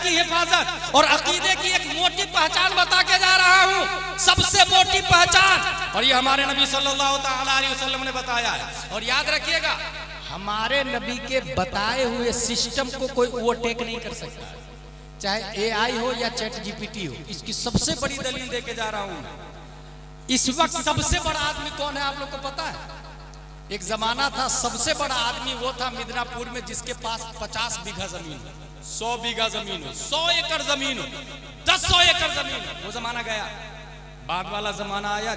की हिफाजत और अकीदे की एक मोटी पहचान बता के जा रहा हूँ, सबसे मोटी पहचान। और ये हमारे नबी सल्लल्लाहु अलैहि वसल्लम ने बताया है। और याद रखिएगा, हमारे नबी के बताए हुए सिस्टम को कोई ओवरटेक नहीं कर सकता, चाहे AI हो या चैट GPT हो। इसकी सबसे बड़ी दलील देके जा रहा हूँ मैं। इस वक्त सबसे बड़ा आदमी कौन है आप लोग को पता है? एक जमाना था सबसे बड़ा आदमी वो था मिदनापुर में जिसके पास 50 बीघा जमीन हो, 100 बीघा जमीन हो, 100 एकड़ जमीन हो, 100 एकड़ जमीन हो। वो जमाना गया, बाद वाला जमाना आया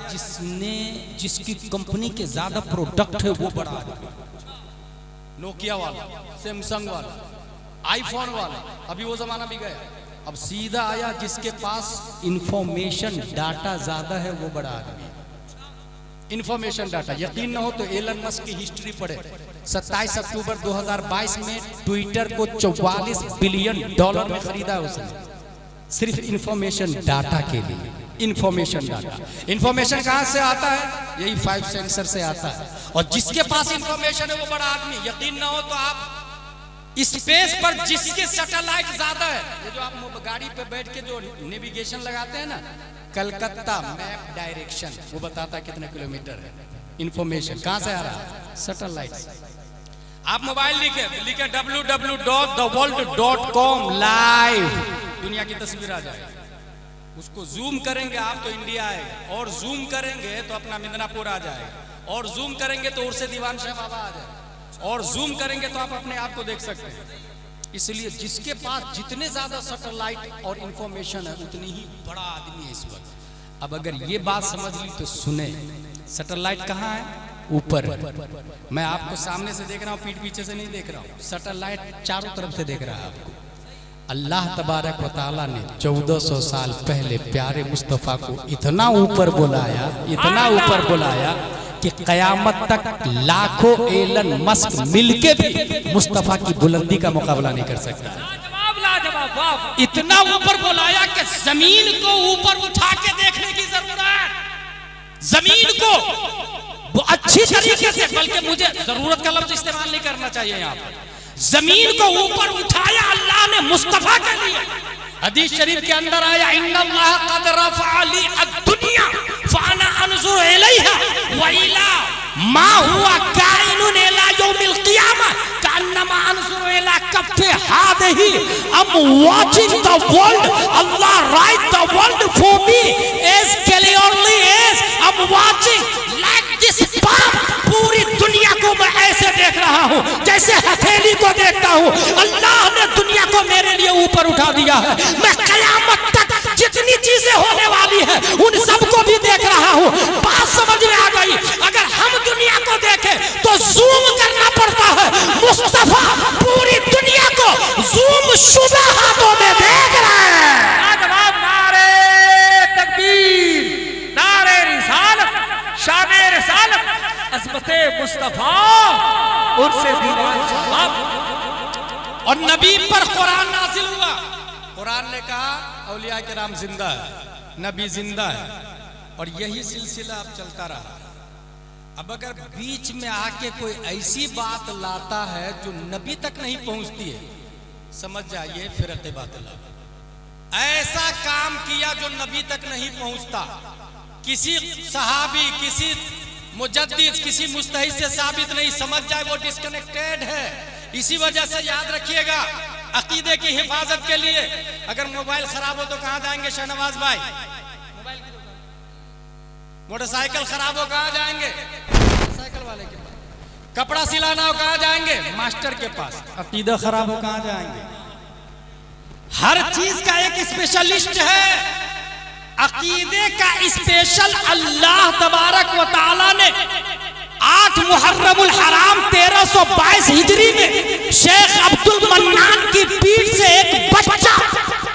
जिसकी कंपनी के ज्यादा प्रोडक्ट है वो बड़ा आदमी। नोकिया वाला, सैमसंग वाला, आईफोन वाला, अभी वो जमाना भी गया। अब सीधा आया जिसके पास इंफॉर्मेशन डाटा ज्यादा है वो बड़ा आदमी। इंफॉर्मेशन डाटा, यकीन न हो तो एलन मस्क की हिस्ट्री पढ़े। 27 अक्टूबर 2022 में ट्विटर को $44 बिलियन में खरीदा है उसने, सिर्फ इंफॉर्मेशन डाटा के लिए। इंफॉर्मेशन डाटा, इंफॉर्मेशन कहां से आता है? यही 5 सेंसर से आता है। और जिसके पास इंफॉर्मेशन है वो बड़ा आदमी। यकीन ना हो तो आप स्पेस पर जिसके सैटेलाइट ज्यादा है, ये जो आप गाड़ी पे बैठ के जो नेविगेशन लगाते हैं ना, कलकत्ता मैप डायरेक्शन, वो बताता कितने किलोमीटर है। इंफॉर्मेशन कहां से आ रहा है? सैटेलाइट। आप मोबाइल लिखे www.theworld.com लाइव, दुनिया की तस्वीर आ जाएगी। उसको जूम करेंगे आप तो इंडिया आएगा, और जूम करेंगे तो अपना मिदनापुर आ जाएगा, और जूम करेंगे तो उर्से दीवान शाह बाबा आ जाएगा, और जूम करेंगे तो आप अपने आप को देख सकते हैं। इसलिए जिसके पास जितने ज्यादा सैटेलाइट और इंफॉर्मेशन है उतनी ही बड़ा आदमी है इस वक्त। अब अगर ये बात समझ ली तो सुने, सैटेलाइट कहाँ है? ऊपर। मैं आपको सामने से देख रहा हूँ, पीठ पीछे से नहीं देख रहा हूँ। सैटेलाइट चारों तरफ से देख रहा है आपको। अल्लाह तबारक व तआला ने 1400 साल पहले प्यारे मुस्तफ़ा को इतना ऊपर बुलाया, इतना ऊपर बुलाया कि कयामत तक लाखों एलन मस्क मिलके भी मुस्तफ़ा की बुलंदी का मुकाबला नहीं कर सकता। इतना ऊपर बुलाया कि जमीन को ऊपर उठा के देखने की जरूरत, जमीन को वो अच्छी तरीके से, बल्कि मुझे जरूरत का लफ्ज इस्तेमाल नहीं करना चाहिए यहाँ पर, जमीन को ऊपर उठाया अल्लाह ने मुस्तफ़ा के लिए। हदीस शरीफ के अंदर आया, इन्नल्लाह क़द रफ़अ ली अद-दुनिया फ़अना अंज़ुरु इलैहा व इला मा हुवा काइनुन इला यौमिल क़ियामा कअन्नमा अंज़ुरु इला कफ़्फ़ि हादिही I am watching the world, Allah right the world for me as clearly as I am watching like this palm. पूरी दुनिया को मैं ऐसे देख रहा हूँ जैसे हथेली को देखता हूँ। अल्लाह ने दुनिया को मेरे लिए ऊपर उठा दिया है। मैं कयामत तक जितनी चीजें होने वाली है उन सबको भी देख रहा हूँ। बात समझ में आ गई? अगर हम दुनिया को देखें तो जूम करना पड़ता है। मुस्तफा पूरी दुनिया को जूम शुदा हाथों में देख रहे हैं। नारे तकबीर, नारे रिसालत, शाने रिसालत, अज़मते मुस्तफा, उनसे दीवान जवाब। और नबी पर कुरान नाजिल हुआ। कुरान ने कहा औलिया किराम जिंदा है, नबी जिंदा है, और यही सिलसिला अब चलता रहा। अब अगर बीच में आके कोई ऐसी बात लाता है जो नबी तक नहीं पहुंचती है, समझ जाइए फिरक़े बातिल। ऐसा काम किया जो नबी तक नहीं पहुंचता, किसी सहाबी, किसी मुजद्दिद, किसी मुस्तहिद से साबित नहीं, समझ जाए वो डिस्कनेक्टेड है। इसी वजह से याद रखिएगा, अकीदे की हिफाजत के लिए अगर मोबाइल खराब हो तो कहां जाएंगे शहनवाज भाई? मोबाइल की दुकान। मोटरसाइकिल खराब हो कहां जाएंगे? साइकिल वाले के पास। कपड़ा सिलाना हो कहां जाएंगे? मास्टर के पास। अकीदा खराब हो कहां जाएंगे? हर चीज का एक स्पेशलिस्ट है। अकीदे का स्पेशल अल्लाह तबारक व तआला ने 8 मुहर्रमुल हराम 1322 हिजरी में शेख अब्दुल मन्नान की पीठ से एक बच्चा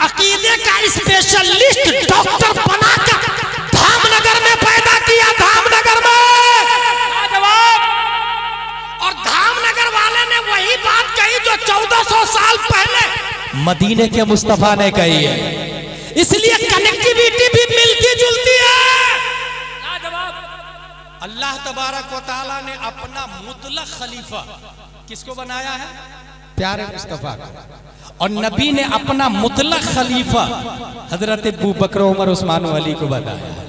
अकीदे का स्पेशलिस्ट डॉक्टर बनाकर धामनगर में पैदा किया। धामनगर में और धामनगर वाले ने वही बात कही जो 1400 साल पहले मदीने के मुस्तफा ने कही है। इसलिए कनेक्टिविटी भी मिलती जुलती है। अल्लाह तबारक व तआला ने अपना मुतलक खलीफा किसको बनाया है? प्यारे मुस्तफा को। और नबी ने अपना मुतलक खलीफा हजरत अबू बकर उमर उस्मान अली को बताया।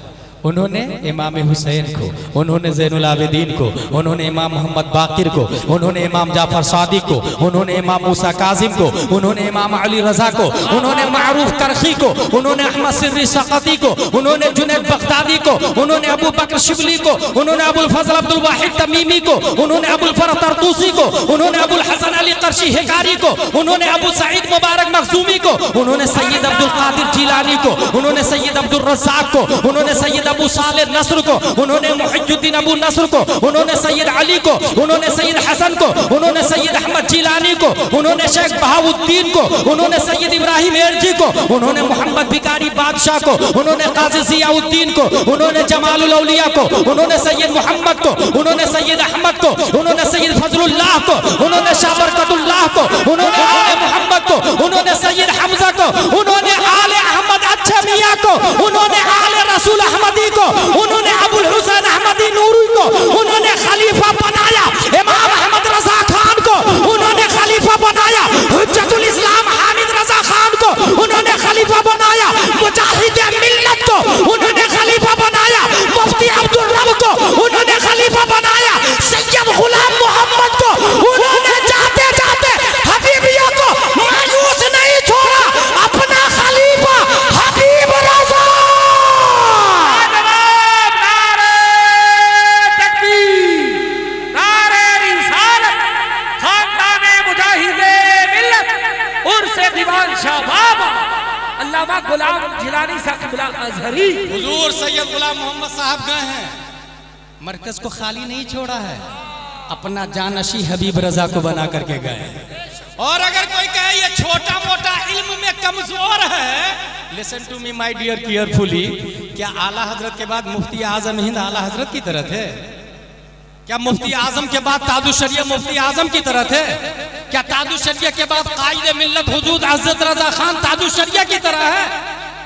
उन्होंने इमाम हुसैन को, उन्होंने ज़ैनुल आबिदीन को, उन्होंने इमाम मोहम्मद बाकिर को, उन्होंने इमाम जाफर सादिक को, उन्होंने इमाम मूसा काजिम को, उन्होंने इमाम अली रजा को, उन्होंने मारूफ करखी को, उन्होंने अहमद सिर्री सकती को, उन्होंने जुनैद बगदादी को, उन्होंने अबू बकर शिबली को, उन्होंने अबुल फजल अब्दुल वाहिद तमीमी को, उन्होंने अबुल फरह तरतूसी को, उन्होंने अबुल हसन अली कर्शी हिकारी को, उन्होंने अबू सईद मुबारक मखजूमी को, उन्होंने सैयद अब्दुल कादिर जिलानी को, उन्होंने सैयद अब्दुल रज़्ज़ाक को, उन्होंने सैयद अबू सालेह नस्र को, उन्होंने मुहिद्दीन अबू नस्र को, उन्होंने सैयद अली को, उन्होंने सैयद हसन को, उन्होंने सैयद अहमद जिलानी को, उन्होंने शेख बहाउद्दीन को, उन्होंने सैयद इब्राहिम एरजी को, उन्होंने मोहम्मद बिकारी बादशाह को, उन्होंने काजी ज़ियाउद्दीन को, उन्होंने जमालुल औलिया को, उन्होंने सैयद मोहम्मद को, उन्होंने सैयद अहमद को, उन्होंने सैयद फजलुल्लाह को, उन्होंने शाह बरकतुल्लाह को, उन्होंने आले मोहम्मद को, उन्होंने सैयद हमजा को, उन्होंने आले अहमद अच्छा मियां को, उन्होंने आले रसूल अहमदी को, उन्होंने अबुल हुसैन अहमदी नूरी को उन्होंने खलीफा बनाया। इमाम अहमद रजा खान को उन्होंने खलीफा बनाया। हुज्जतुल इस्लाम हामिद रजा खान को उन्होंने खलीफा बनाया। मुजाहिद मिल्लत को उन्होंने खलीफा बनाया। मुफ्ती अब्दुल रब को उन्होंने खलीफा बनाया। सैयद गुलाम मोहम्मद को उन्होंने जाते जाते हबीबियों को मायूस नहीं छोड़ा, अपना खलीफा हबीब रजा। अल्लामा गुलाम जिलानी साहब अजहरी हुजूर सैयद गुलाम मोहम्मद साहब गए हैं, मरकज को खाली नहीं छोड़ा है, अपना जानशी हबीब रजा को बना करके गए। और अगर कोई कहे ये छोटा मोटा इल्म में कमजोर है, listen to me my dear carefully, क्या आला हजरत के बाद मुफ्ती आजम हिंद आला हजरत की तरह थे? क्या मुफ्ती आजम के बाद ताजुशरिया मुफ्ती आजम की तरह थे? क्या ताजुशरिया के बाद कायदे मिल्लत हुजूर हज़रत रजा खान ताजुशरिया की तरह है?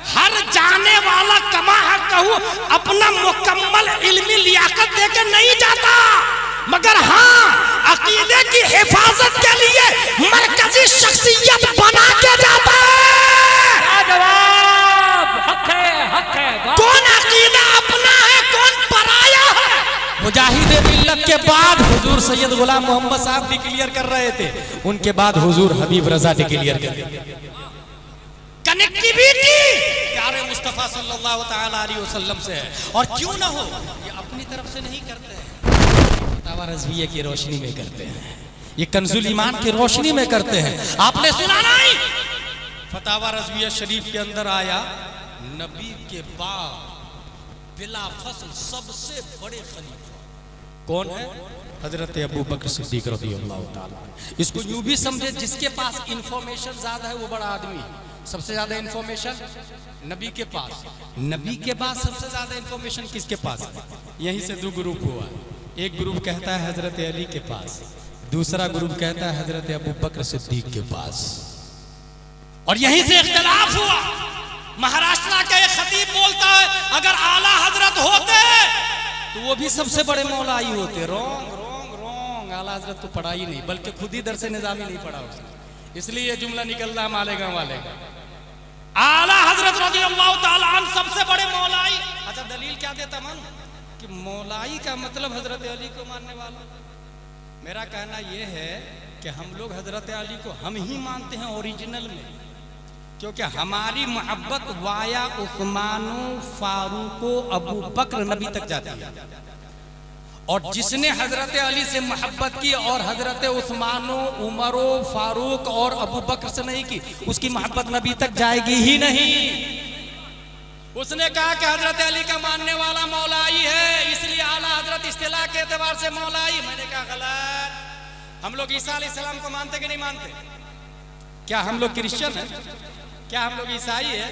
हर जाने वाला कमा हक कहूँ अपना मुकम्मल इल्मी लियाकत देकर नहीं जाता, मगर हाँ अकीदे की हिफाजत के लिए मरकजी शख्सियत बना के जाता है। जवाब हक है। कौन अकीदा अपना है, कौन पराया है? मुजाहिद मिल्लत के बाद हुजूर सैयद गुलाम मोहम्मद साहब डिक्लेयर कर रहे थे, उनके बाद हुजूर हबीब रजा डिक्लेयर कर रहे थे। कनेक्टिविटी प्यारे मुस्तफा सल्लल्लाहु तआला अलैहि वसल्लम से है, और क्यों ना हो, ये अपनी तरफ से नहीं करते हैं, फतावा रज़विया की रोशनी में करते हैं, ये कंजुल ईमान की रोशनी में करते हैं। आपने सुना नहीं, फतावा रज़विया शरीफ के अंदर आया, नबी के बाद बिला फसल सबसे बड़े खलीफा कौन है? हजरत अबू बकर सिद्दीक रज़ियल्लाहु ताला। इसको यूं भी समझे, जिसके पास इंफॉर्मेशन ज्यादा है वो बड़ा आदमी है। सबसे ज्यादा इंफॉर्मेशन नबी के पास, नबी के बाद सबसे ज्यादा इंफॉर्मेशन किसके पास है? यहीं से दो ग्रुप हुआ, एक ग्रुप कहता है हजरत अली के पास, दूसरा ग्रुप कहता है हजरत अबू बकर सिद्दीक के पास, और यहीं से इख्तिलाफ हुआ। महाराष्ट्र का एक खतीब बोलता है अगर आला हजरत होते तो वो भी सबसे बड़े मौलाई होते। रॉन्ग रॉन्ग रॉन्ग, आला हजरत तो पढ़ा ही नहीं, बल्कि खुद ही दरसे निजामी नहीं पढ़ा उसने, इसलिए ये जुमला निकल रहा है मालेगांव वाले का। आला हजरत रज़ियल्लाहु ताला अन्हु सबसे बड़े मौलाई। अच्छा दलील क्या देता मन कि मौलाई का मतलब हजरत अली को मानने वाला। मेरा कहना यह है कि हम लोग हजरत अली को हम ही मानते हैं ओरिजिनल में, क्योंकि हमारी मोहब्बत वाया उस्मानो फारूको अबू बकर नबी तक जाती है, और जिसने हजरत अली से मोहब्बत की और हजरत उस्मानो उमरो फारूक और अबू बकर से नहीं की, उसकी मोहब्बत नबी तक जाएगी ही नहीं। उसने कहा कि हजरत अली का मानने वाला मौलाई है, इसलिए आला हजरत इस्तिलाह के एतबार से मौलाई। मैंने कहा गलत। हम लोग ईसा अलैहिस्सलाम को मानते कि नहीं मानते? क्या हम लोग क्रिश्चियन हैं? क्या हम लोग ईसाई है?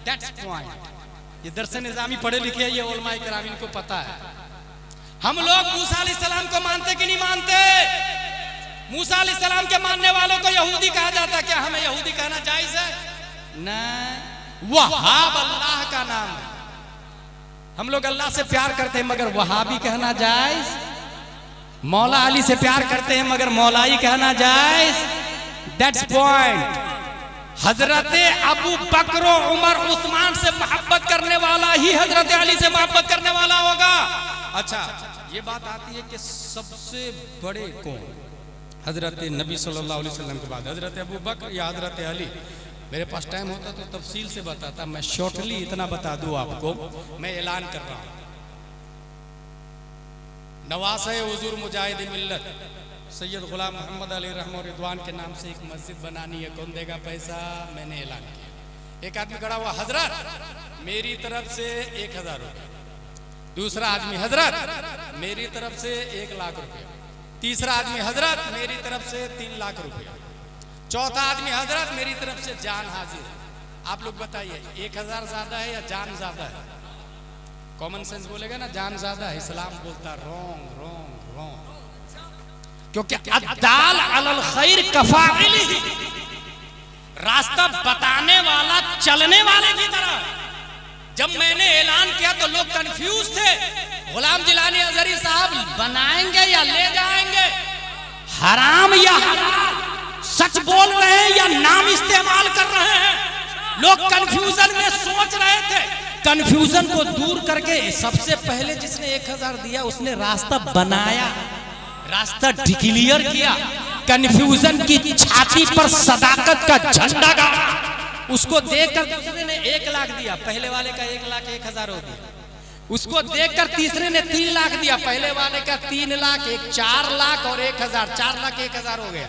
That's point. ये दरसे निजामी पढ़े लिखे, ये उलमाए किराम इनको पता है। हम लोग मूसा अलैहिस्सलाम को मानते कि नहीं मानते? मूसा अलैहिस्सलाम के मानने वालों को यहूदी कहा जाता है। क्या हमें यहूदी कहना जायज है? नहीं, वहाब अल्लाह का नाम है। हम लोग अल्लाह से प्यार करते हैं मगर वहाबी कहना जायज? मौला अली से प्यार करते हैं मगर मौलाई कहना जायज? That's point. हजरत अबू बकर उमर उस्मान से मोहब्बत करने वाला ही हजरत अली से मोहब्बत करने वाला होगा। अच्छा, ये बात आती है कि सबसे बड़े कौन, हजरत नबी सल्लल्लाहु अलैहि वसल्लम के बाद हजरत अबू बकर या हजरत अली? मेरे पास टाइम होता तो तफसील से बताता, मैं शॉर्टली इतना बता दूं आपको। मैं ऐलान कर रहा हूं, नवासे हुजूर मुजाहिद मिल्लत सैयद गुलाम मोहम्मद अली रहमो रिदवान के नाम से एक मस्जिद बनानी है। कौन देगा पैसा? मैंने ऐलान किया। एक आदमी खड़ा हुआ, हजरत मेरी तरफ से 1000 रुपये। दूसरा आदमी, हजरत मेरी तरफ से 1 लाख रुपये। तीसरा आदमी, हजरत मेरी तरफ से 3 लाख रुपये। चौथा आदमी, हजरत मेरी तरफ से जान हाजिर है। आप लोग बताइए 1000 ज्यादा है या जान ज्यादा है? कॉमन सेंस बोलेगा ना जान ज्यादा है, इस्लाम बोलता रॉन्ग रॉन्ग रॉन्ग, क्योंकि अद्दाल अलल खैर कफाइलिही, रास्ता बताने वाला चलने वाले की तरह। जब मैंने ऐलान किया तो लोग कंफ्यूज थे, गुलाम जिलानी अजहरी साहब बनाएंगे या ले जाएंगे, हराम या हलाल, सच बोल रहे हैं या नाम इस्तेमाल कर रहे हैं। लोग कंफ्यूजन में सोच रहे थे। कंफ्यूजन को दूर करके सबसे पहले जिसने 1000 दिया उसने रास्ता बनाया, रास्ता डिक्लेयर किया, कंफ्यूजन की छाती पर सदाकत का झंडा गाड़ा। उसको देखकर दूसरे ने 1 लाख दिया, पहले वाले का 1 लाख 1000 हो गया। उसको देखकर तीसरे ने 3 लाख दिया, पहले वाले का 3 लाख, 4 लाख और 1000, 4 लाख 1000 हो गया।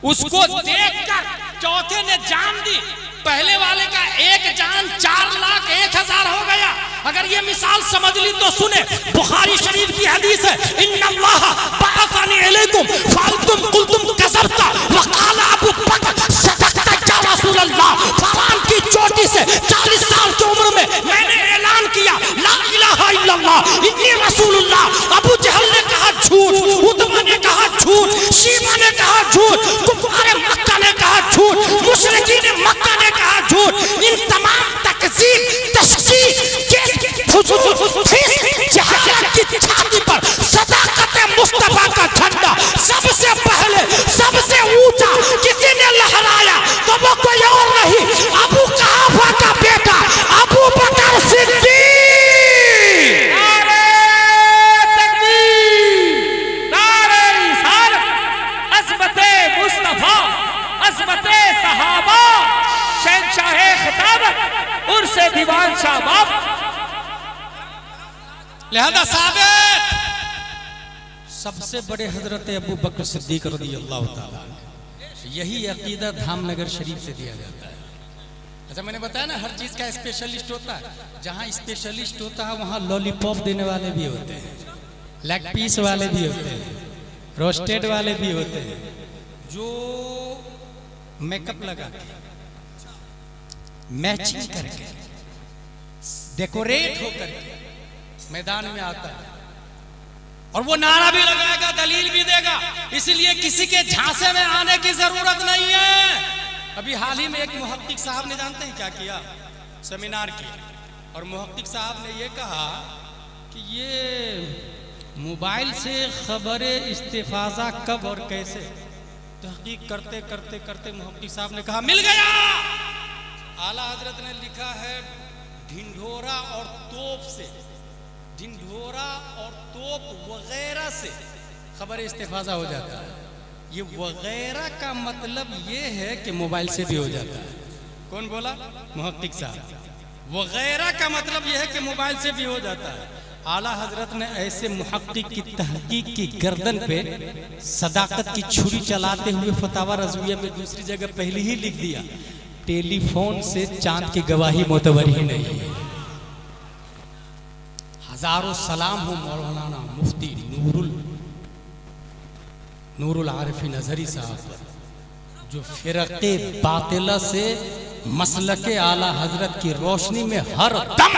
उसको देखकर चौथे ने जान दी, पहले वाले का 1 जान 4 लाख 1000 हो गया। अगर ये मिसाल समझ ली तो सुने, बुखारी शरीफ की हदीस है, इन्नल्लाह बअसनी अलैकुम फअंतुम कुल्तुम कसबता वक़ाला अबू बकर सदक़ता या रसूल अल्लाह। फरान की चोटी से 40 साल की उम्र में मैंने ऐलान किया, ला इलाहा इल्लल्लाह इन्नी रसूलुल्लाह। अबू जहल ने कहा झूठ, उतबा ने कहा झूठ, शीबा ने कहा झूठ, कुफार मक्का ने कहा झूठ, मुशरिकीन मक्का ने कहा झूठ। इन तमाम तकज़ीब तशकीक जहालत की छाती पर सदाकत मुस्तफा का झंडा सबसे पहले सबसे ऊंचा किसी ने लहराया तो वो कोई और नहीं, अबू कहाफा का बेटा अबू बकर सिद्दीक। नारे तकबीर, नारे रिसालत, अज़मते मुस्तफा, अज़मते सहाबा, शहंशाहे खिताबत, उर्से दीवान शाह बाब। लिहाजा साबित सबसे बड़े हजरत अबू बकर सिद्दीक रज़ियल्लाहु ताला, यही अकीदा धामनगर शरीफ से दिया जाता है। अच्छा, मैंने बताया ना हर चीज का स्पेशलिस्ट होता है। जहाँ स्पेशलिस्ट होता है वहाँ लॉलीपॉप देने वाले भी होते हैं, लेग पीस वाले भी होते हैं, रोस्टेड वाले भी होते हैं, जो मेकअप लगा के मैचिंग करके डेकोरेट होकर के मैदान में आता है और वो नारा भी लगाएगा, दलील भी देगा। इसलिए किसी के झांसे में आने की जरूरत नहीं है। अभी हाल ही में एक मुहक्किक साहब ने, जानते हैं क्या किया? सेमिनार किया और मुहक्किक साहब ने ये कहा कि ये मोबाइल से खबरें इस्तिफाजा कब और कैसे तहकीक करते करते करते मुहक्किक साहब ने कहा मिल गया। आला हजरत ने लिखा है ढिंढोरा और तोप से, ढिंढोरा और तोप वगैरह से खबर इस्तिफाजा हो जाता है। ये वगैरह का मतलब ये है कि मोबाइल से भी हो जाता है। कौन बोला? मुहक्किक साहब। वगैरह का मतलब ये है कि मोबाइल से भी हो जाता है। आला हजरत ने ऐसे मुहक्किक की तहकीक की गर्दन पे सदाकत की छुरी चलाते हुए फतावा रज़विया में दूसरी जगह पहले ही लिख दिया, टेलीफोन से चांद की गवाही मोतबर ही नहीं है। हजारों सलाम हो मौलाना मुफ्ती नूरुल आरिफीन अज़हरी साहब पर, जो फिरक़े बातिला से मसलके आला हजरत की रोशनी में हर दम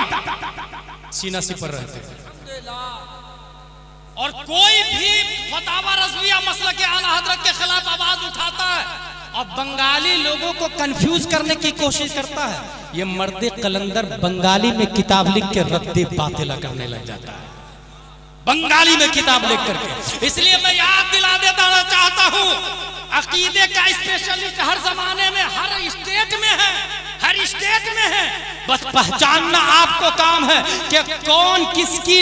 सीना सिपर रहते हैं। और कोई भी फतावा रज़विया मसलके आला हजरत के खिलाफ आवाज उठाता है और बंगाली लोगों को कंफ्यूज करने की कोशिश करता है, ये मर्द कलंदर बंगाली में किताब लिख के रद्दे बातिला करने लग जाता है, बंगाली में किताब लिख करके। इसलिए मैं याद दिला देता चाहता हूँ, अकीदे का स्पेशलिस्ट हर जमाने में हर स्टेट में है, हर स्टेट में है। बस पहचानना आपको काम है कि कौन किसकी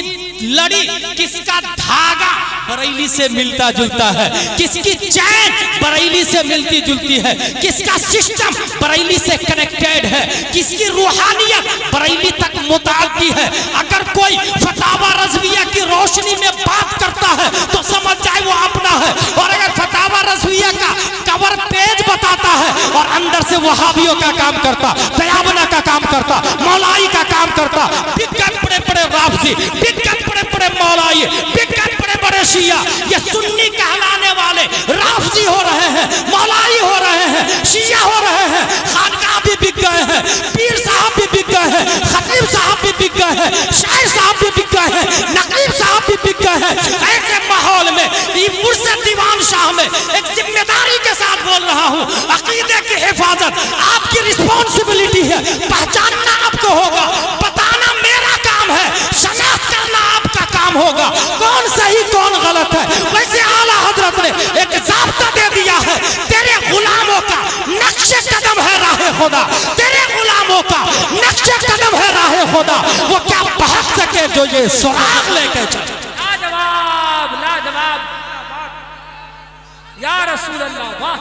लड़ी, किसका धागा बरेली से मिलता जुलता है, किसकी चैन बरेली से मिलती जुलती है, किसका सिस्टम बरेली से कनेक्टेड है, किसकी रूहानियत बरेली तक मुताल्लिक़ है। अगर कोई फतावा रज़विया की रोशनी में बात करता है तो समझ जाए वो अपना है, और अगर फतावा रज़विया का कवर पेज बताता है और अंदर से वहाबियों का काम करता, दयाबना का काम करता, मौलाई का काम करता, बिगन बड़े बड़े राफजी, बिगन बड़े बड़े मौलाई, बिगन बड़े बड़े शिया, ये सुन्नी कहलाने वाले राफजी हो रहे हैं, मौलाई हो रहे हैं, शिया हो रहे हैं, खानका भी बिक गए हैं, पीर साहब भी बिक गए हैं, खतीब साहब भी बिक गए हैं, शायर साहब भी बिक गए हैं, नकीब साहब भी बिक गए हैं। ऐसे माहौल में मुर्शिद दीवान शाह में एक जिम्मेदारी के साथ बोल रहा हूँ, अकीदे की हिफाजत आपकी रिस्पॉन्सिबिलिटी है। पहचानना आपको होगा, बताना मेरा काम है, शनाख्त करना आपका काम होगा, कौन सही कौन गलत है। वैसे आला हजरत ने एक ज़ाब्ता दे दिया है, तेरे गुलामों का नक्शे कदम है राहे खुदा, तेरे गुलामों का नक्शे कदम है राहे खुदा, वो क्या बहक सके जो ये सुराग लेके चले। लाजवाब लाजवाब या रसूल अल्लाह, वाह।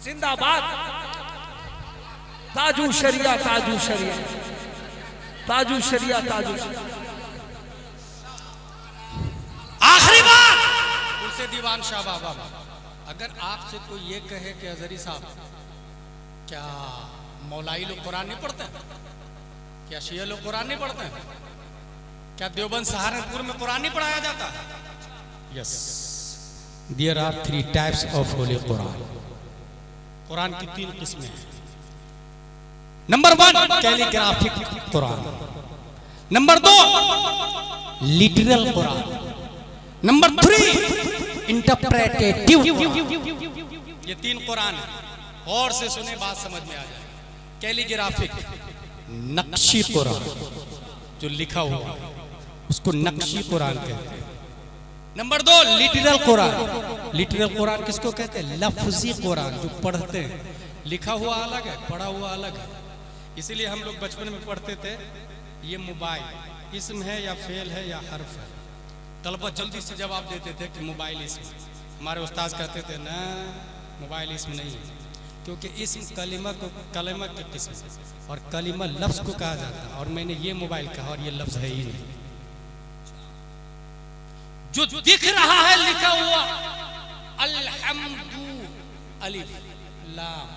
जिंदाबाद ताजू शरिया, ताजू शरिया, ताजू शरिया, ताजू शरिया। आखिरी बात उनसे दीवान शाह बाबा, अगर आपसे कोई ये कहे कि हज़री साहब क्या मौलाई लोग कुरान नहीं पढ़ते हैं, क्या शिया लोग कुरान नहीं पढ़ते हैं, क्या देवबंद सहारनपुर में कुरान नहीं पढ़ाया जाता? Yes, there are 3 types of holy Quran. Quran की 3 किस्में हैं। Number 1 calligraphic Quran, number 2 literal Quran, number 3 interpretative. ये 3 कुरान है, और से सुने बात समझ में आ जाए। कैलीग्राफिक नक्शी कुरान, जो लिखा हुआ उसको नक्शी कुरान कहते हैं। Number 2 literal Quran. Literal Quran किसको कहते हैं? लफ्जी कुरान, जो पढ़ते हैं। लिखा हुआ अलग है, पढ़ा हुआ अलग है। इसीलिए हम लोग बचपन में पढ़ते थे ये मोबाइल इसम है या फेल है या हर्फ है, तलबा जल्दी से जवाब देते थे कि मोबाइल इसम। हमारे उस्ताद कहते थे ना मोबाइल इसम नहीं है, क्योंकि इसम कलिमा के किस्म और कलिमा लफ्ज को कहा जाता है, और मैंने ये मोबाइल कहा और ये लफ्ज है ही नहीं। जो दिख रहा है लिखा हुआ अल्हम्दु अलिफ लाम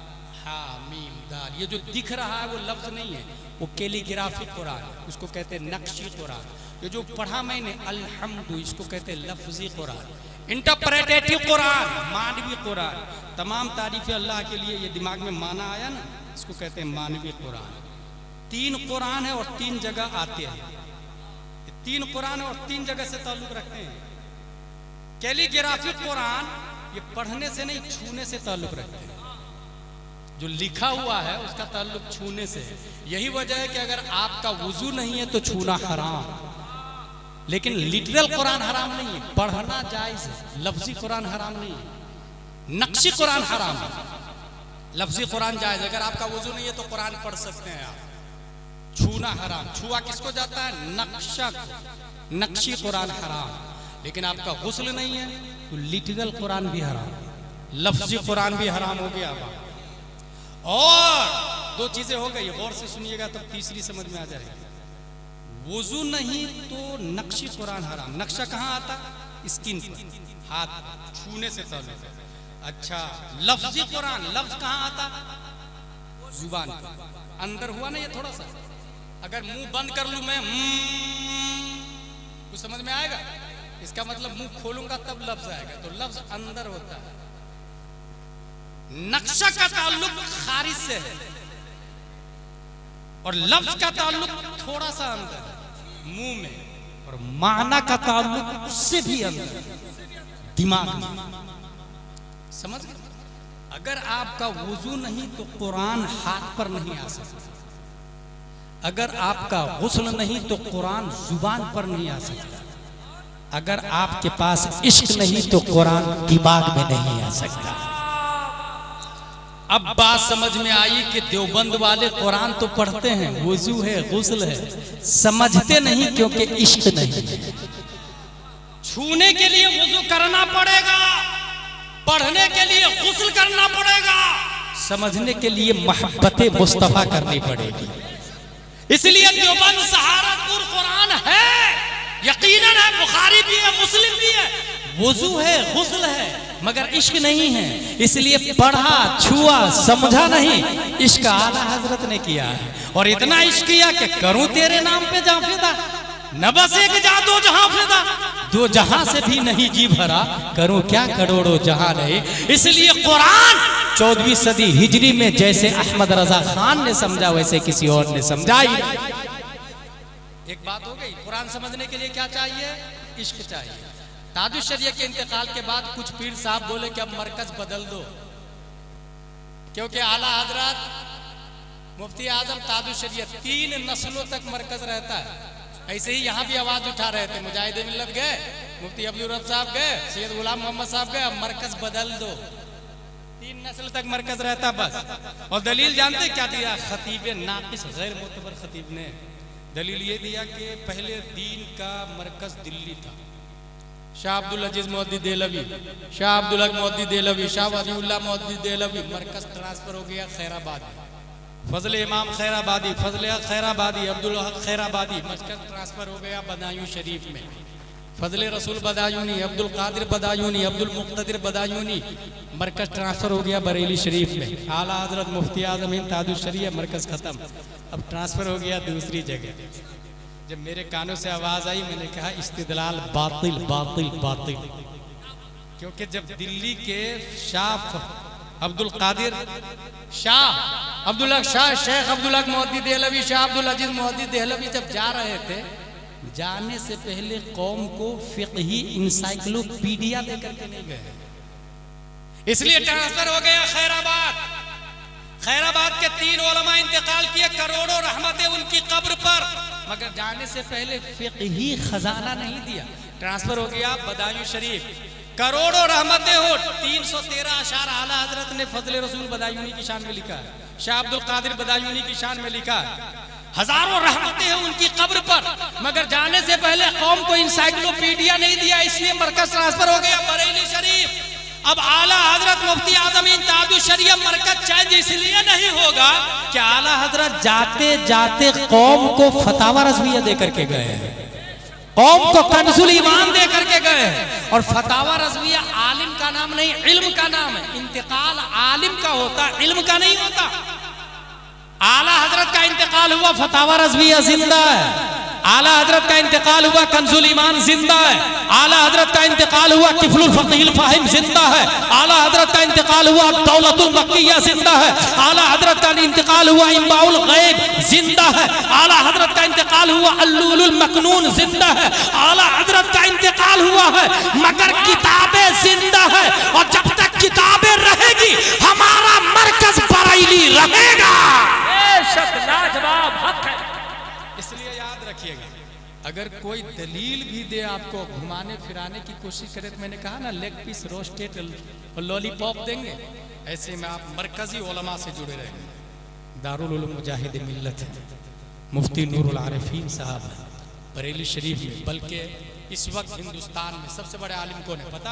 हा मीम दाल, ये जो दिख रहा है वो लफ्ज नहीं है, वो कैलीग्राफिक कुरान, उसको कहते हैं नक्शी कुरान। ये जो पढ़ा मैंने अल्हम्दु, इसको कहते हैं लफ्जी कुरान। इंटरप्रेटेटिव कुरान, मानवी कुरान। तमाम तारीफ अल्लाह के लिए, ये दिमाग में माना आया ना, इसको कहते हैं मानवी कुरान। 3 कुरान है और 3 जगह आते हैं। 3 कुरान और 3 जगह से ताल्लुक रखते हैं। कैलीग्राफिक कुरान ये पढ़ने से नहीं, छूने से ताल्लुक रखते हैं। जो लिखा हुआ है उसका ताल्लुक छूने से है। यही वजह है कि अगर आपका वुजू नहीं है तो छूना हराम, लेकिन लिटरल कुरान हराम नहीं है, पढ़ना जायज है। लफ्जी कुरान हराम नहीं है, नक्शी कुरान हराम है, लफ्जी कुरान जायज। अगर आपका वुजू नहीं है तो कुरान पढ़ सकते हैं आप। छूना हराम, छुआ किसको जाता है? नक्शा, नक्शी कुरान हराम। लेकिन आपका गुस्ल नहीं है तो लिटरल कुरान भी हराम, लफ्जी कुरान भी हराम हो गया। और 2 चीजें हो गई, गौर से सुनिएगा तब तीसरी समझ में आ जाएगी। वुजू नहीं तो नक्शी कुरान हराम। नक्शा कहाँ आता? स्किन पर, हाथ छूने से ताल्लुक है। अच्छा, लफ्जी कुरान, लफ्ज कहाँ आता? जुबान पर, अंदर हुआ ना ये थोड़ा सा। अगर मुंह बंद कर लूं मैं, कुछ समझ में आएगा? इसका मतलब मुंह खोलूंगा तब लफ्ज आएगा, तो लफ्ज अंदर होता है। नक्शा का ताल्लुक खारिज से है और लफ्ज का ताल्लुक थोड़ा सा अंदर है, मुंह में, और माना का ताल्लुक उससे भी अंदर, दिमाग में। समझ गए? अगर आपका वुजू नहीं तो कुरान हाथ पर नहीं आ सकता। अगर आपका गुस्ल नहीं तो कुरान जुबान पर नहीं आ सकता। अगर आपके पास इश्क नहीं तो कुरान दिमाग में नहीं आ सकता। अब बात समझ में आई कि देवबंद वाले कुरान तो पढ़ते हैं, वुजू है, गुस्ल है, समझते नहीं क्योंकि इश्क नहीं है। छूने के लिए वुजू करना पड़ेगा, पढ़ने के लिए गुस्ल करना पड़ेगा, समझने के लिए मोहब्बत मुस्तफा करनी पड़ेगी। इसलिए देवबंद सहारनपुर कुरान है, यकीनन है, बुखारी भी है, मुस्लिम भी है, वुजू है, गुस्ल है, मगर इश्क नहीं है। इसलिए पढ़ा, छुआ, समझा नहीं, इश्क आला हजरत ने किया है। और इतना इश्क किया कि करूं तेरे नाम पे जहां फिदा, न बस एक जा दो जहां फिदा, दो जहां से भी नहीं जी भरा, करूं क्या करोड़ों जहां रहे। इसलिए कुरान 14वीं सदी हिजरी में जैसे अहमद रजा खान ने समझा वैसे किसी और ने समझा ही नहीं। एक बात हो गई, कुरान समझने के लिए क्या चाहिए? इश्क चाहिए। ताजुश शरिया के इंतकाल के बाद कुछ पीर साहब बोले कि अब मरकज बदल दो, क्योंकि आला हजरत मुफ्ती आजम ताजुश शरिया 3 नस्लों तक मरकज रहता है। ऐसे ही यहाँ भी आवाज उठा रहे थे, मुजाहिद मिल्लत गए, मुफ्ती अब्दुल रब साहब गए, सैयद गुलाम मोहम्मद साहब गए, अब मरकज बदल दो, 3 नस्ल तक मरकज रहता बस। और दलील जानते क्या दिया? खतीब नाकिस गैर मोतबर खतीब ने दलील ये दिया कि पहले दीन का मरकज दिल्ली था। शाह अब्दुल अजीज मोहद्दी देहलवी, शाह अब्दुल हक मोहद्दी देहलवी, शाह वलीउल्लाह मोहद्दी देहलवी, मरकज ट्रांसफर हो गया खैराबाद में। फजल इमाम खैराबादी, फजल हक खैराबादी, अब्दुल हक खैराबादी, मरकज ट्रांसफर हो गया बदायूं शरीफ में। फजल रसूल बदायूनी, अब्दुल कादिर बदायूनी, अब्दुल मुक्तदिर बदायूनी, मरकज ट्रांसफर हो गया बरेली शरीफ में। आला हजरत मुफ्ती आजम हिंद ताजुश शरिया, मरकज खत्म, अब ट्रांसफर हो गया दूसरी जगह। जब मेरे कानों से आवाज आई मैंने कहा इस्तिदलाल बातिल बातिल बातिल, क्योंकि जब दिल्ली के शाह अब्दुल कादिर, शाह अब्दुल हक, शाह शेख अब्दुल हक मोहद्दी देहलवी, शाह अब्दुल अजीज मोहद्दी देहलवी जब जा रहे थे, जाने से पहले कौम को फिक़ही इंसाइक्लोपीडिया देकर के नहीं गए, इसलिए ट्रांसफर हो गया खैराबाद। खैराबाद के 3 उलमा इंतकाल किए, करोड़ों रहमतें उनकी कब्र पर, मगर जाने से पहले फिक़ही खजाना नहीं दिया। ट्रांसफर हो गया बदायूं शरीफ, करोड़ों रहमतें हो, 313 अशार आला हजरत ने फजल रसूल बदायूनी की शान में लिखा है, शाह अब्दुल कादिर बदायूनी की शान में लिखा है, हजारों रहमतें हैं उनकी कब्र पर, मगर जाने से पहले कौम को इंसाइक्लोपीडिया नहीं दिया, इसलिए मरकज ट्रांसफर हो गया बरेली शरीफ। अब आला हजरत मुफ्ती आजम हिंद ताजुश शरिया मरकज चेंज इसलिए नहीं होगा कि आला हजरत जाते जाते कौम को फतावा रज़विया दे करके गए हैं, कौम को कंजुल ईमान दे करके गए हैं। और फतावा रज़विया आलिम का नाम नहीं, इल्म का नाम है। इंतकाल आलिम का होता, इल्म का नहीं होता। आला हजरत का इंतकाल हुआ, फतावा रज़विया जिंदा है। आला हजरत का इंतकाल हुआ, कंजुल ईमान जिंदा है। आला हजरत का इंतकाल हुआ, किफलुल फकीह फाहिम जिंदा है। आला हजरत का इंतकाल हुआ, दौलतुल मक्किया जिंदा है। आला हजरत का इंतकाल हुआ, इम्बाउल गैब जिंदा है। आला हजरत का इंतकाल हुआ, अल्लुलुल मकनून जिंदा है। आला हजरत का इंतकाल हुआ है, मगर किताबें जिंदा है, और जब तक किताबें रहेगी हमारा मरकज बरेली रहेगा। लाजवाब हक है। इसलिए याद रखिएगा, अगर कोई दलील भी दे आपको, घुमाने फिराने की कोशिश करे, तो मैंने कहा ना लेग पीस रोस्टेड और लॉलीपॉप देंगे, ऐसे में आप मरकजी उलमा से जुड़े रहेंगे। दारुल उलूम मुजाहिद मिल्लत है, मुफ्ती नूरुल आरिफीन साहब बरेली शरीफ में। बल्कि इस वक्त हिंदुस्तान में सबसे बड़े आलिम कौन है पता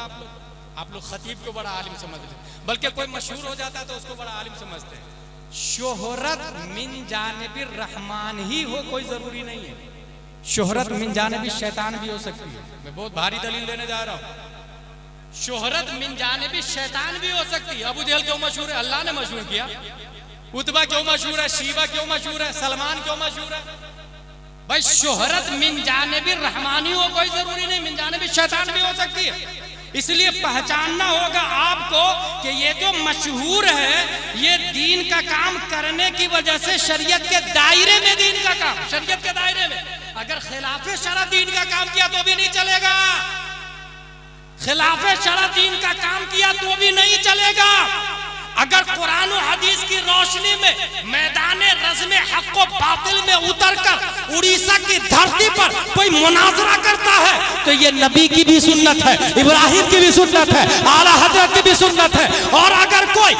आप लोग खतीब को बड़ा आलिम समझते हैं, बल्कि कोई मशहूर हो जाता है तो उसको बड़ा आलिम समझते हैं। शोहरत मिन जानिबिर रहमान ही हो कोई जरूरी नहीं है, शोहरत मिन जानिबि शैतान भी हो सकती है। मैं बहुत भारी दलील देने जा रहा हूँ। शोहरत मिन जानिबि शैतान भी हो सकती है। अबू जहल क्यों मशहूर है? अल्लाह ने मशहूर किया। उतबा क्यों मशहूर है? शीबा क्यों मशहूर है? सलमान क्यों मशहूर है? भाई शोहरत मिन जानिबिर रहमानी हो कोई जरूरी नहीं, मिन जानिबि शैतान भी हो सकती है। इसलिए पहचानना होगा आपको कि ये जो मशहूर है ये दीन का काम करने की वजह से शरीयत के दायरे में, दीन का काम शरीयत के दायरे में, अगर खिलाफे शरअ दीन का काम किया तो भी नहीं चलेगा, खिलाफे शरअ दीन का काम किया तो भी नहीं चलेगा। अगर कुरान और हदीस की रोशनी में मैदाने रज़्म हक को बातिल में उतरकर उड़ीसा की धरती पर कोई मुनाजरा करता है तो ये नबी की भी सुन्नत है, इब्राहिम की भी सुन्नत है, आला हजरत की भी सुन्नत है। और अगर कोई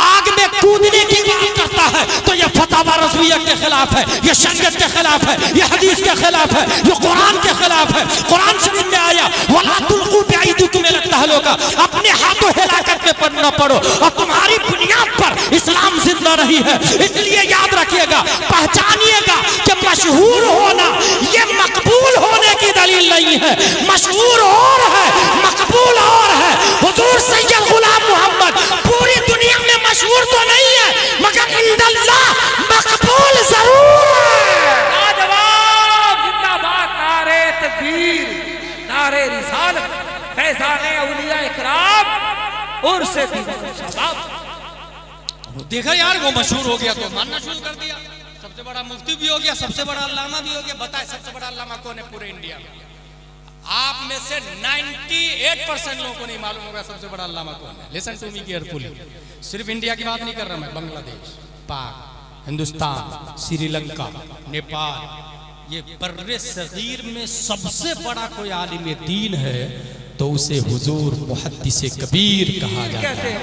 आग में कूदने की बात करता है तो ये फतवा रज़विया के खिलाफ है, ये शरीयत के खिलाफ है, ये हदीस के खिलाफ है, ये कुरान के खिलाफ है। कुरान शरीफ में आया वला तुल्कू बिअयदीकुम इला तहलुका, अपने हाथों हिलाकत में पढ़ना पड़ो और तुम्हारी बुनियाद पर इस्लाम जिंदा रही है। इसलिए याद रखिएगा, पहचानिएगा कि मशहूर होना ये मकबूल होने की दलील नहीं है। मशहूर और है, मकबूल और है। हुजूर सैयद गुलाम मोहम्मद पूरी दुनिया में मशहूर तो नहीं है मगर इंदल्लाह मकबूल जरूर है। लाजवाब, जिंदाबाद, नारे तकबीर, नारे रिसालत, फैज़ाने औलिया इकराम और से भी शबाब। देखा यार, वो मशहूर हो गया तो मानना शुरू कर दिया। सबसे बड़ा मुफ्ती भी हो गया, सबसे बड़ा अल्लामा भी हो गया। बताए सबसे बड़ा अल्लामा कौन है पूरे इंडिया में? आप में से 98% लोगों को नहीं मालूम होगा सबसे बड़ा अल्लामा कौन है। लिसन टू मी केयरफुली, सिर्फ इंडिया की बात नहीं कर रहा मैं, बांग्लादेश, पाक, हिंदुस्तान, श्रीलंका, नेपाल, ये बर्रे सगीर में सबसे बड़ा कोई आलिम दीन है तो उसे हुजूर मुहद्दिसे कबीर कहा जाता है।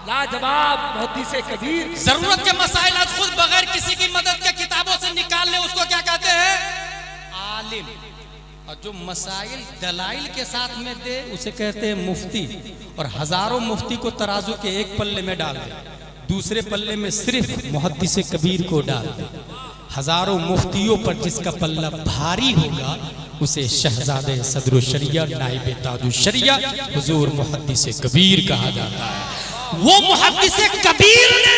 लाजवाब मुहद्दिसे कबीर। जरूरत के मसाइल आज खुद बगैर किसी की मदद के किताबों से निकाल ले, उसको क्या कहते हैं? आलिम। और जो मसाइल दलाइल के साथ में दे उसे कहते हैं मुफ्ती। और हजारों मुफ्ती को तराजू के एक पल्ले में डाल दे, दूसरे पल्ले में सिर्फ मुहद्दिसे कबीर को डाल दे। हजारों मुफ्तियों पर जिसका पल्ला भारी होगा उसे शहजादे सदरुल शरिया नाइब ताजुल शरिया हुजूर मुहद्दिसे कबीर कहा जाता है। वो मुहद्दिसे कबीर ने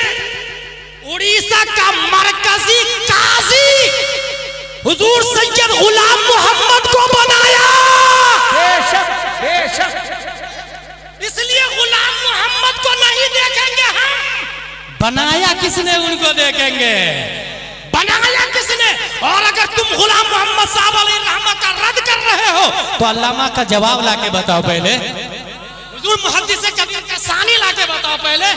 उड़ीसा का मरकजी काजी हुजूर सैयद गुलाम मोहम्मद को बनाया। बेशक बेशक। इसलिए गुलाम मोहम्मद को नहीं देखेंगे हम, बनाया किसने उनको देखेंगे। बनाया किसने? और अगर तुम गुलाम मोहम्मद साहब अलैहिर्रहमा का रद्द कर रहे हो तो अल्लामा का जवाब लाके बताओ पहले, हुजूर मुहद्दिसे कबीर का सानी लाके बताओ पहले,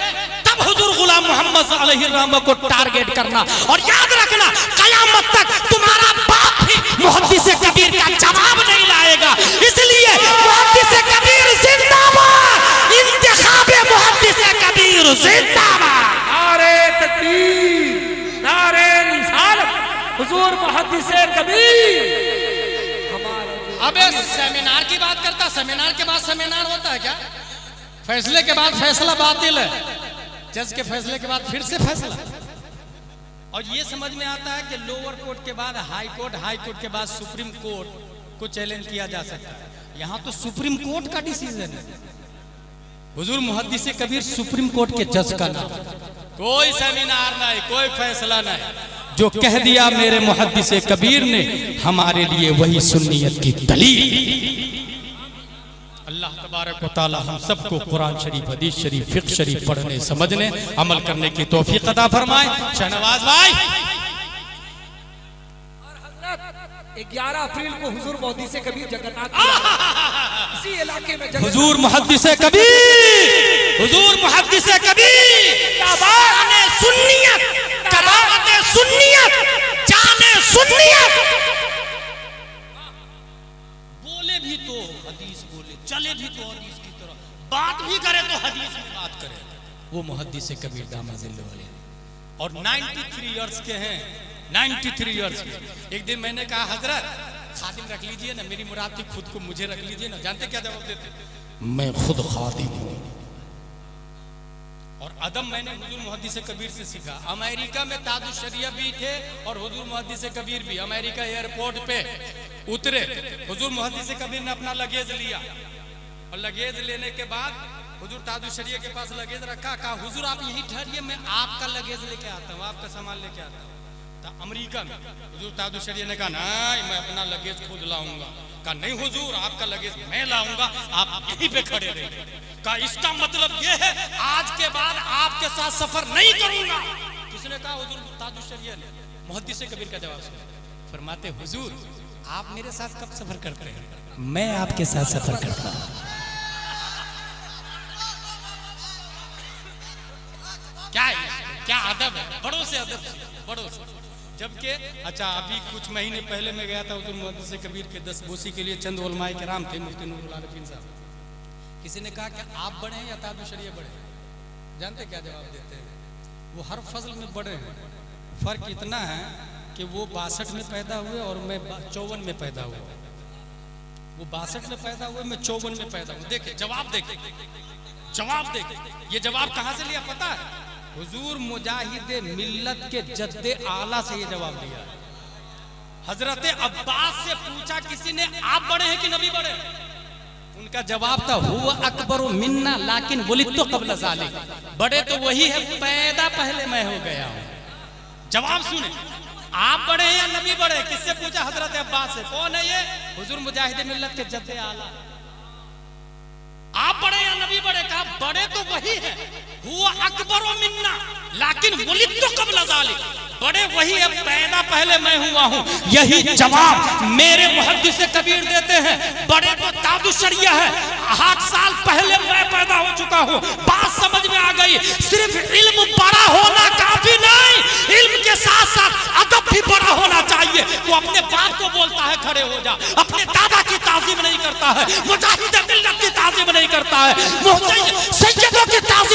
तब हुजूर गुलाम मोहम्मद अलैहिर्रहमा को टारगेट करना। और याद रखना, कयामत तक तुम्हारा बाप भी मुहद्दिसे कबीर का जवाब नहीं लाएगा। इसलिए मुहद्दिसे कबीर जिंदाबाद, इंतखाबे मुहद्दिसे कबीर जिंदाबाद। नारे तकबीर, नारे रिसालत, हुजूर मुहद्दिसे कबीर। अबे सेमिनार की बात करता, सेमिनार के बाद सेमिनार होता है क्या? फैसले के बाद फैसला बातिल है, जज के फैसले के बाद फिर से फैसला। और ये समझ में आता है कि लोअर कोर्ट के बाद हाई कोर्ट, हाई कोर्ट के बाद सुप्रीम कोर्ट को चैलेंज किया जा सकता है। यहाँ तो सुप्रीम कोर्ट का डिसीजन है। हुजूर मुहद्दिसे कबीर सुप्रीम कोर्ट के जज का नाम, कोई सेमिनार नहीं, कोई फैसला नहीं। जो कह दिया मेरे मुहद्दिसे कबीर ने, हमारे लिए वही सुन्नियत की दलील। अल्लाह तबारक व तआला हम सबको कुरान शरीफ, हदीस शरीफ, फिक्र शरीफ पढ़ने, समझने, अमल करने की तौफीक अता फरमाए। शहनवाज भाई, 11 अप्रैल को हुजूर मुहद्दिसे कबीर जगन्नाथ इसी इलाके में हुजूर मुहद्दिसे कबीर, हुजूर मुहद्दिसे कबीर, जाने सुन्नियत, करामते सुन्नियत, जाने सुन्नियत। बोले भी तो हदीस बोले, चले भी तो हदीस की तरह, बात भी करे तो हदीस में बात करे, वो मुहद्दिसे कबीर दामाजिल्ल वाले। और 93 इयर्स के हैं, 93 इयर्स के। एक दिन मैंने कहा हजरत खादिम रख लीजिए ना, मेरी मुराद थी खुद को मुझे रख लीजिए ना। जानते क्या जवाब देते? मैं खुद खादिम हूँ। और अदब मैंने हुजूर मुहद्दिसे कबीर से सीखा। अमेरिका में ताजुल शरिया भी थे और हुजूर मुहद्दिसे कबीर भी। अमेरिका एयरपोर्ट पे उतरे, हुजूर मुहद्दिसे कबीर ने अपना लगेज लिया और लगेज लेने के बाद हुजूर ताजुल शरिया के पास लगेज रखा। कहा हुजूर आप यहीं ठहरिए, मैं आपका लगेज लेके आता हूँ, आपका सामान लेके आता हूँ। अमेरिका में हुजूर ताजुल शरिया ने कहा नहीं, मैं अपना लगेज खुद लाऊंगा। कहा नहीं हुजूर, आपका लगेज मैं लाऊंगा, आप यहीं पे खड़े रहिए। कहा इसका मतलब ये है आज के बाद आपके साथ सफर नहीं करूंगा। किसने कहा? हुजूर ताजुल शरिया ने। मुहद्दिसे कबीर का जवाब सुनो, फरमाते हुजूर आप मेरे साथ कब सफर करते हैं? मैं आपके साथ सफर करता हूं। अदब से, बड़ों से। जबकि अच्छा अभी कुछ महीने पहले मैं गया था हुजूर मोहम्मद से कबीर के 10 बोसी के लिए, चंद उलमाए किराम थे, मुफ्ती नूरुल आलमीन साहब। किसी ने कहा कि आप बड़े हैं या ताबिशरिया बड़े हैं? जानते क्या जवाब देते हैं? वो हर फजल में बड़े हैं, फर्क इतना है कि वो 62 में पैदा हुए और मैं 54 में पैदा हुआ। वो 62 में पैदा हुए, मैं 54 में पैदा हुआ। देखे जवाब, देखे जवाब, देखे ये जवाब कहां से लिया पता है? हुजूर मुजाहिद मिल्लत के जद्दे आला से ये जवाब दिया। हजरत अब्बास से पूछा किसी ने, आप बड़े हैं कि नबी बड़े? उनका जवाब था हुवा अकबरु मिन्ना लाकिन वुलिदतु क़ब्ल ज़ालिक, बड़े तो वही है, पैदा पहले मैं हो गया हूं। जवाब सुने, आप बड़े हैं या नबी बड़े? किससे पूछा? हजरत अब्बास से। कौन है ये? हुजूर मुजाहिद मिल्लत के जद्दे आला। आप बड़े या नबी बड़े? कहा बड़े तो वही है, हुआ अकबरो मिन्ना लाकिन वुलिदतु क़ब्ल ज़ालिक, बड़े वही है, पैदा पहले मैं हुआ हूं। यही जवाब मेरे मुहद्दिस कबीर देते हैं, बड़े तो तादुशरिया है, 8 साल पहले मैं पैदा हो चुका हूं। बात समझ में आ गई? सिर्फ इल्म बड़ा होना काफी नहीं, इल्म के साथ साथ अदब भी बड़ा होना चाहिए। वो अपने बाप को बोलता है खड़े हो जा, अपने दादा की ताज़ीम नहीं करता है, मुजाहिद मिल्लत की ताज़ीम नहीं करता है, सैयदों की ताज़ीम